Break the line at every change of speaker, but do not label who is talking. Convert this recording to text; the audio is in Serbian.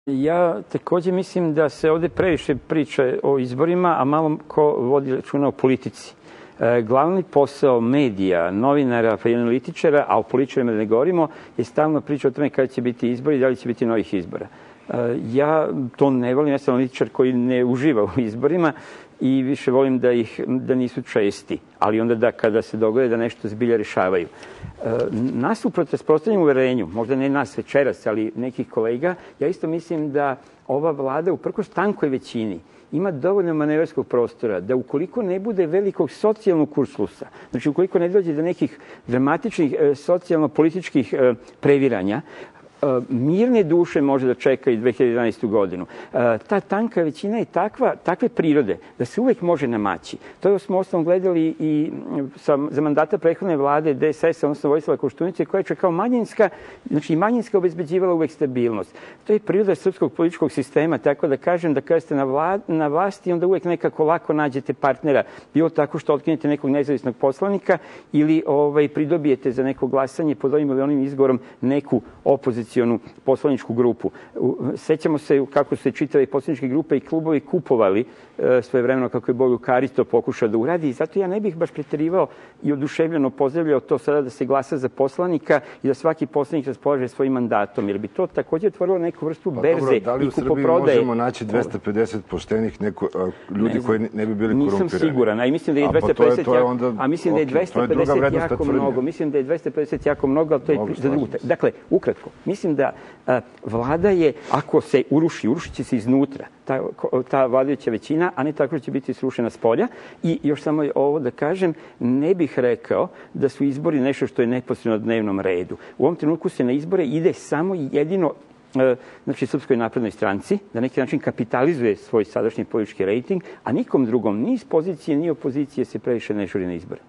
Ja takođe mislim da se ovde previše priča o izborima, a malo ko vodi računa o politici. Glavni posao medija, novinara pa i analitičara, a o političarima da ne govorimo, je stalno priča o tome kada će biti izbori i da li će biti novih izbora. Ja to ne volim, ja sam analitičar koji ne uživa u izborima i više volim da nisu česti, ali onda da kada se dogode da nešto zbilja rešavaju. Nasuprot rasprostranjenom uverenju, možda ne nas večeras, ali nekih kolega, ja isto mislim da ova vlada uprkos tankoj većini ima dovoljno manevarskog prostora da ukoliko ne bude velikog socijalnog kurslusa, znači ukoliko ne dođe do nekih dramatičnih socijalno-političkih previranja, mirne duše može da čeka i 2011. godinu. Ta tanka većina je takve prirode da se uvek može namaći. To smo osnovno gledali i za mandata prethodne vlade DSS-a, odnosno Vojislava Koštunice, koja je kao manjinska, znači manjinska obezbeđivala uvek stabilnost. To je priroda srpskog političkog sistema, tako da kažem da kada ste na vlasti, onda uvek nekako lako nađete partnera, bilo tako što otkinete nekog nezavisnog poslanika ili pridobijete za neko glasanje pod ovim ili onim izgovorom neku opoziciju poslaničku grupu. Sećamo se kako su se čitave poslaničke grupe i klubovi kupovali svojevremeno kako je Bojan Karić to pokušao da uradi i zato ja ne bih baš preterivao i oduševljeno pozdravljao to sada da se glasa za poslanika i da svaki poslanik raspolaže svojim mandatom, jer bi to takođe otvorilo neku vrstu berze i kupoprodaje.
Da li u Srbiji možemo naći 250 poštenih ljudi koji ne bi bili korumpirani?
Nisam siguran, a mislim da je 250 jako mnogo. Mislim da je 250 jako mnogo, ali to je za drugu. Dakle, ukratko, mislim da vlada je, ako se urušit će se iznutra ta vladajuća većina, a ne tako da će biti srušena s polja. I još samo ovo da kažem, ne bih rekao da su izbori nešto što je neposredno na dnevnom redu. U ovom trenutku se na izbore ide samo jedino znači Srpskoj naprednoj stranci, da neki način kapitalizuje svoj sadašnji politički rejting, a nikom drugom, ni iz pozicije, ni opozicije se previše ne žuri na izbore.